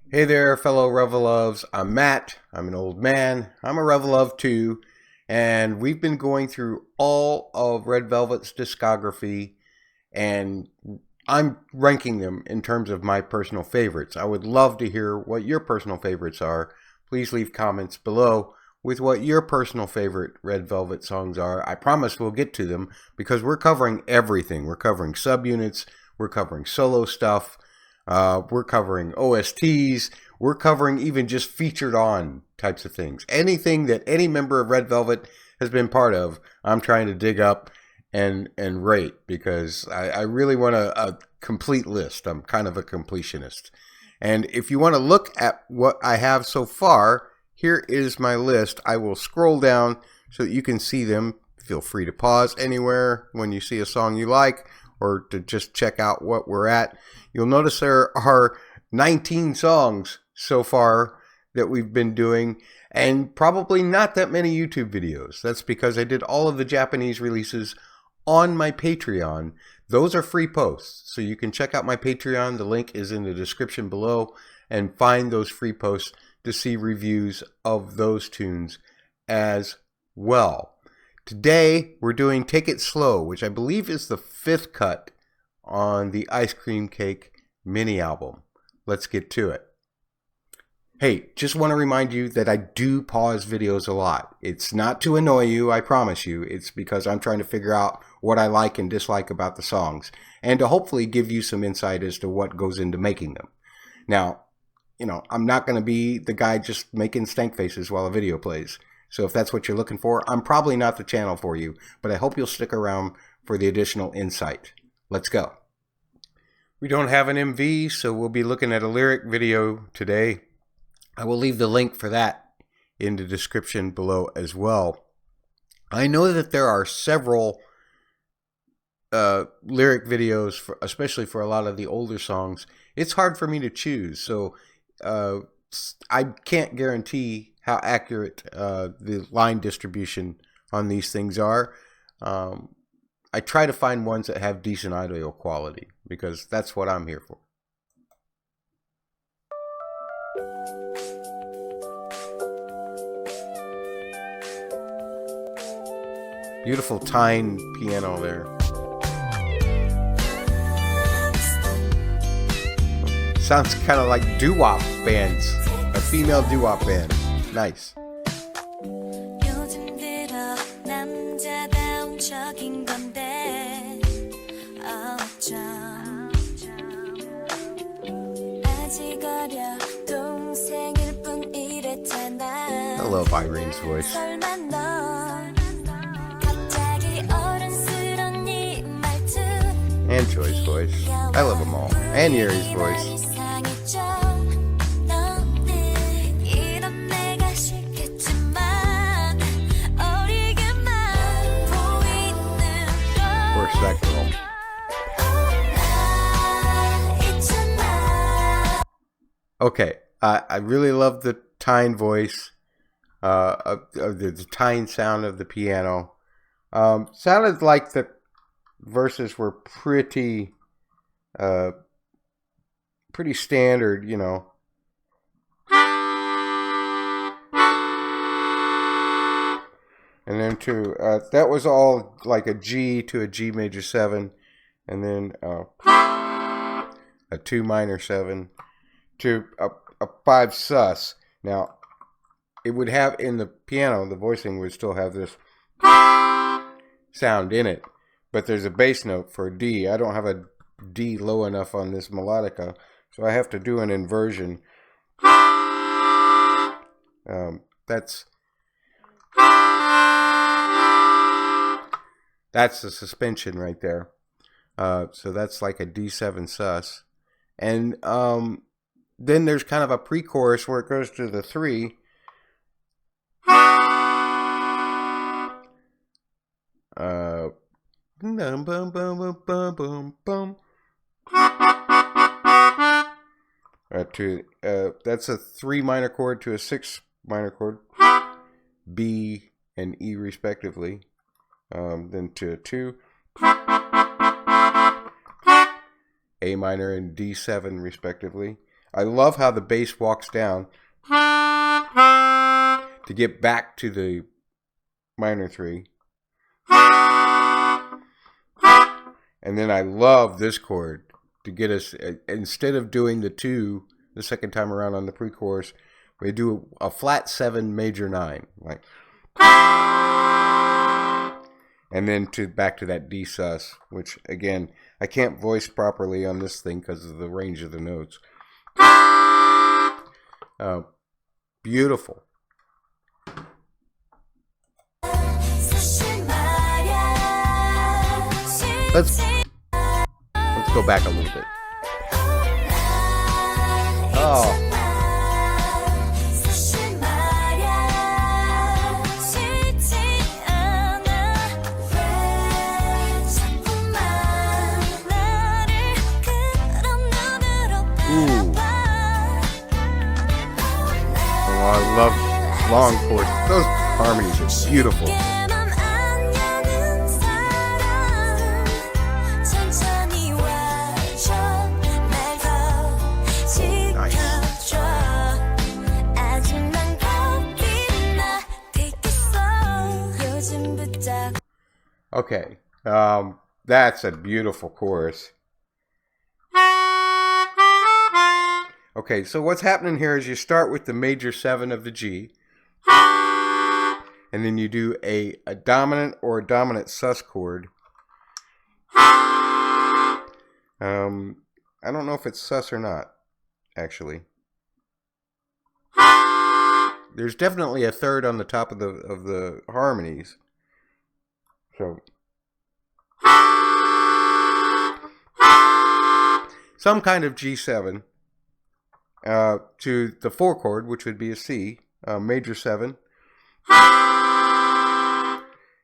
Hey there, fellow Reveluvs. I'm Matt. I'm an old man. I'm a Reveluv too. And we've been going through all of Red Velvet's discography, and I'm ranking them in terms of my personal favorites. I would love to hear what your personal favorites are. Please leave comments below with what your personal favorite Red Velvet songs are. I promise we'll get to them because we're covering everything. We're covering subunits. We're covering solo stuff. We're covering OSTs. We're covering even just featured on types of things. Anything that any member of Red Velvet has been part of, I'm trying to dig up and rate because I really want a complete list. I'm kind of a completionist. And if you want to look at what I have so far, here is my list. I will scroll down so that you can see them. Feel free to pause anywhere when you see a song you like, or to just check out what we're at. You'll notice there are 19 songs so far that we've been doing, and probably not that many YouTube videos. That's because I did all of the Japanese releases on my Patreon. Those are free posts, so you can check out my Patreon. The link is in the description below, and find those free posts to see reviews of those tunes as well. Today, we're doing Take It Slow, which I believe is the 5th cut on the Ice Cream Cake mini album. Let's get to it. Hey, just want to remind you that I do pause videos a lot. It's not to annoy you, I promise you. It's because I'm trying to figure out what I like and dislike about the songs, and to hopefully give you some insight as to what goes into making them. Now, I'm not going to be the guy just making stank faces while a video plays. So if that's what you're looking for, I'm probably not the channel for you, but I hope you'll stick around for the additional insight. Let's go. We don't have an MV, so we'll be looking at a lyric video today. I will leave the link for that in the description below as well. I know that there are several lyric videos, especially for a lot of the older songs. It's hard for me to choose, so I can't guarantee how accurate the line distribution on these things are. I try to find ones that have decent audio quality because that's what I'm here for. Beautiful Tyne piano there. Sounds kind of like doo-wop bands, a female doo-wop band. Nice. I love Irene's voice. And Joy's voice. I love them all. And Yuri's voice. That girl. Okay, I really love the Tyne voice, the Tyne sound of the piano. Sounded like the verses were pretty standard, And then that was all like a G to a G major 7, and then a 2 minor 7 to a 5 sus. Now, it would have in the piano, the voicing would still have this sound in it, but there's a bass note for a D. I don't have a D low enough on this melodica, so I have to do an inversion. That's the suspension right there. So that's like a D7 sus. And then there's kind of a pre-chorus where it goes to the 3. Bum, bum, bum, bum, bum, bum. That's a 3 minor chord to a 6 minor chord. B and E respectively. Then to a 2, A minor and D7 respectively. I love how the bass walks down to get back to the minor 3. And then I love this chord to get us, instead of doing the 2 the second time around on the pre-chorus, we do a flat 7 major 9, like, and then back to that D sus, which again I can't voice properly on this thing because of the range of the notes. Beautiful. Let's go back a little bit. Oh. I love long chords. Those harmonies are beautiful. Nice. Okay, that's a beautiful chorus. Okay, so what's happening here is you start with the major 7 of the G, and then you do a dominant or a dominant sus chord. I don't know if it's sus or not, actually. There's definitely a third on the top of the harmonies. So some kind of G7. To the 4 chord, which would be a C, major 7.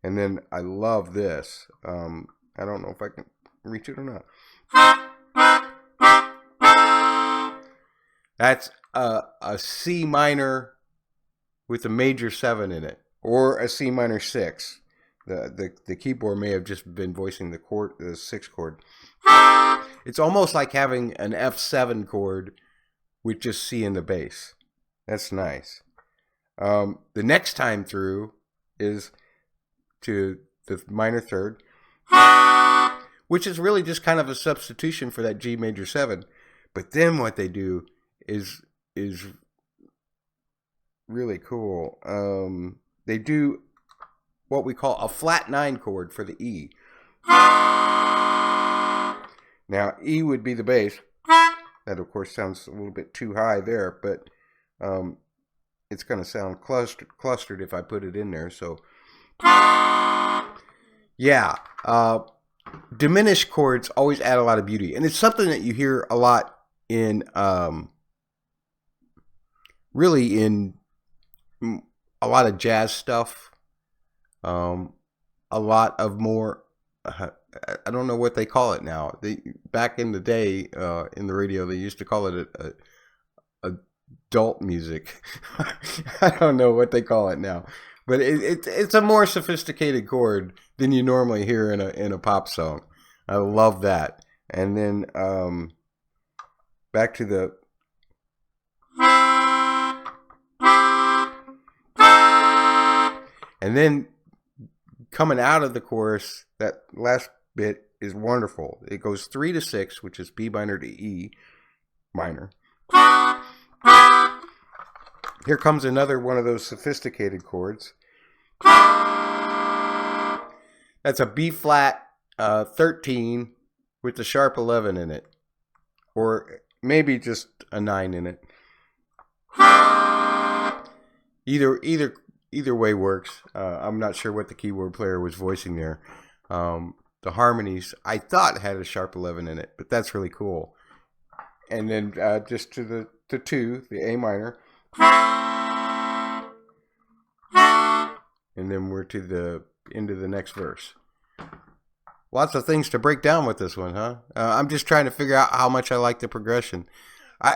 And then I love this. I don't know if I can reach it or not. That's a C minor with a major 7 in it, or a C minor 6. The keyboard may have just been voicing the 6 chord. It's almost like having an F7 chord with just C in the bass. That's nice. The next time through is to the minor 3rd, which is really just kind of a substitution for that G major 7. But then what they do is really cool. They do what we call a flat 9 chord for the E. Now E would be the bass. That, of course, sounds a little bit too high there, but it's going to sound clustered if I put it in there. So, yeah, diminished chords always add a lot of beauty. And it's something that you hear a lot in, really in a lot of jazz stuff. A lot of more... I don't know what they call it now. Back in the day, in the radio, they used to call it adult music. I don't know what they call it now, but it's a more sophisticated chord than you normally hear in a pop song. I love that. And then back to the and then coming out of the chorus, that last bit is wonderful. It goes 3 to 6, which is B minor to E minor. Here comes another one of those sophisticated chords. That's a B flat 13 with the sharp 11 in it, or maybe just a 9 in it. Either way works. I'm not sure what the keyboard player was voicing there. The harmonies, I thought, had a sharp 11 in it, but that's really cool. And then just to the 2, the A minor. And then we're into the next verse. Lots of things to break down with this one, huh? I'm just trying to figure out how much I like the progression.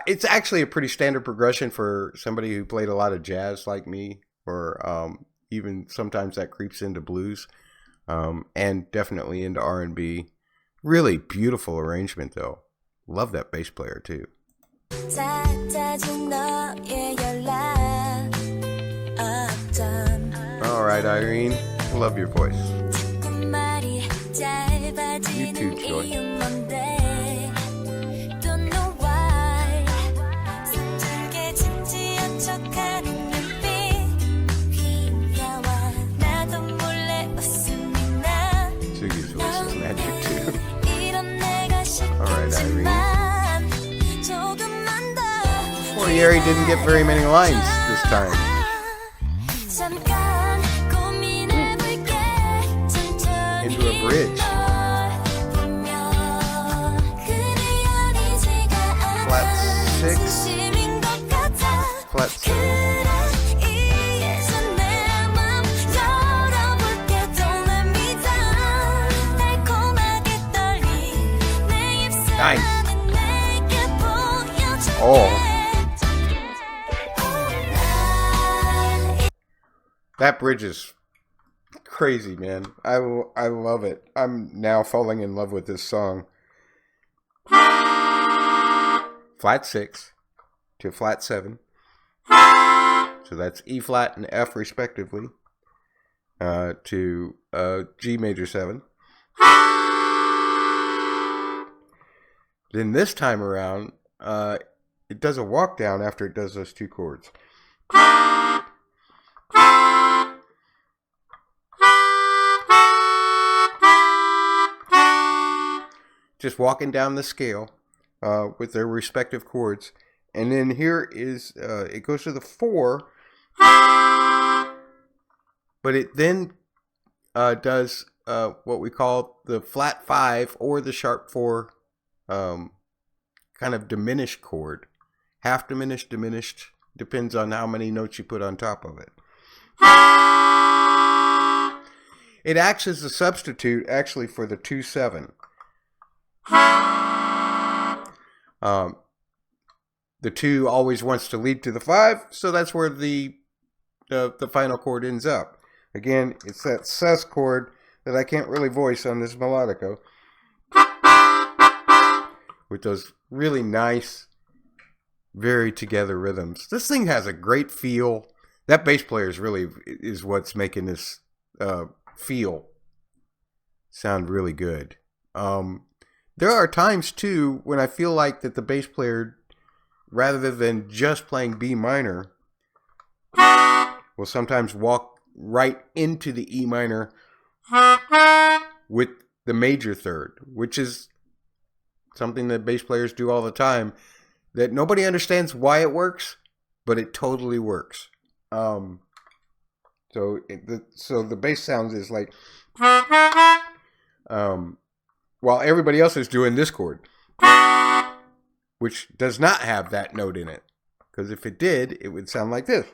It's actually a pretty standard progression for somebody who played a lot of jazz like me, or even sometimes that creeps into blues, and definitely into R&B. Really beautiful arrangement, though. Love that bass player, too. All right, Irene, love your voice. You too, Joy. Sugi's voice is magic too. All right, Irene. Poor Yeri didn't get very many lines this time. Into a bridge. Flat 6. Flat 7. Nice. Oh. That bridge is crazy, man. I love it. I'm now falling in love with this song. Flat 6 to flat 7. So that's E flat and F respectively. To G major 7. Then this time around, it does a walk down after it does those two chords. Just walking down the scale with their respective chords. And then here is, it goes to the 4, but it then does what we call the flat 5 or the sharp 4 kind of diminished chord. Half diminished, diminished, depends on how many notes you put on top of it. It acts as a substitute actually for the 2-7. The 2 always wants to lead to the 5, so that's where the final chord ends up. Again, it's that sus chord that I can't really voice on this melodico, with those really nice, very together rhythms. This thing has a great feel. That bass player is what's making this feel sound really good. There are times too when I feel like that the bass player, rather than just playing B minor, will sometimes walk right into the E minor with the major third, which is something that bass players do all the time that nobody understands why it works, but it totally works. So the bass sound is like, while everybody else is doing this chord, which does not have that note in it, because if it did, it would sound like this.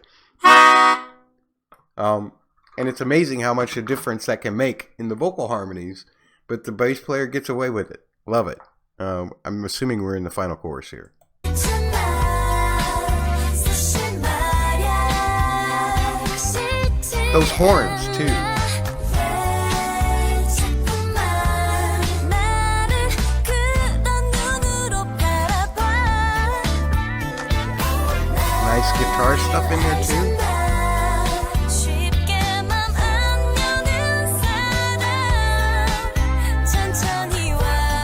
And it's amazing how much a difference that can make in the vocal harmonies, but the bass player gets away with it. Love it. I'm assuming we're in the final chorus here. Those horns, too. Nice guitar stuff in there, too.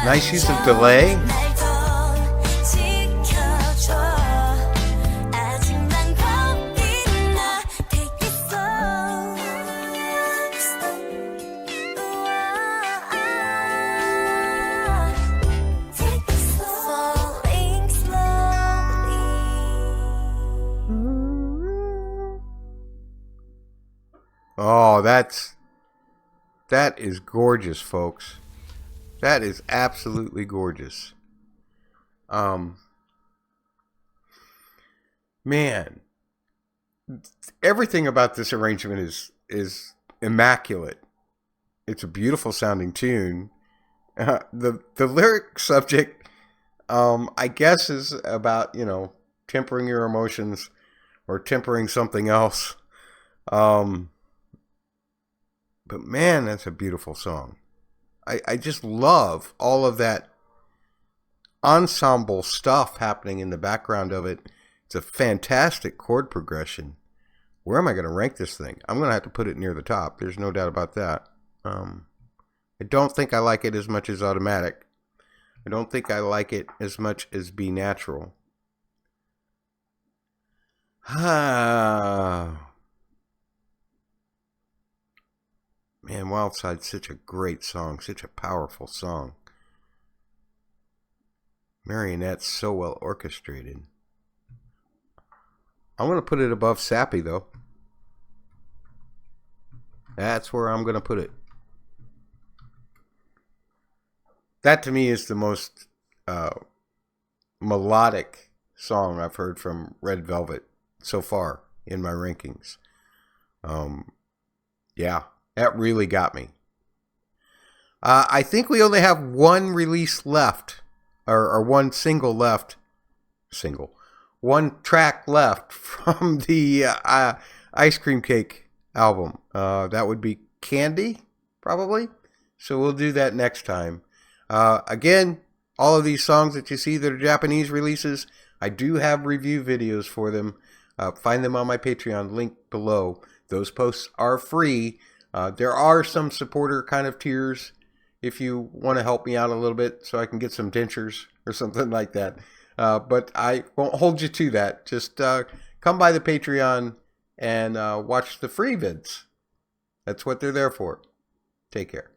Nice use of delay. Oh, that is gorgeous, folks. That is absolutely gorgeous. Man, everything about this arrangement is immaculate. It's a beautiful sounding tune. The lyric subject, I guess, is about, tempering your emotions or tempering something else. But man, that's a beautiful song. I just love all of that ensemble stuff happening in the background of it. It's a fantastic chord progression. Where am I going to rank this thing? I'm going to have to put it near the top. There's no doubt about that. I don't think I like it as much as Automatic. I don't think I like it as much as Be Natural. Man, Wildside's such a great song, such a powerful song. Marionette's so well orchestrated. I'm going to put it above Sappy, though. That's where I'm going to put it. That, to me, is the most melodic song I've heard from Red Velvet so far in my rankings. Yeah, that really got me. I think we only have one release left, or one single left. One track left from the Ice Cream Cake album. That would be Candy, probably. So we'll do that next time. Again, all of these songs that you see that are Japanese releases, I do have review videos for them. Find them on my Patreon, link below. Those posts are free. There are some supporter kind of tiers if you want to help me out a little bit so I can get some dentures or something like that. But I won't hold you to that. Just come by the Patreon and watch the free vids. That's what they're there for. Take care.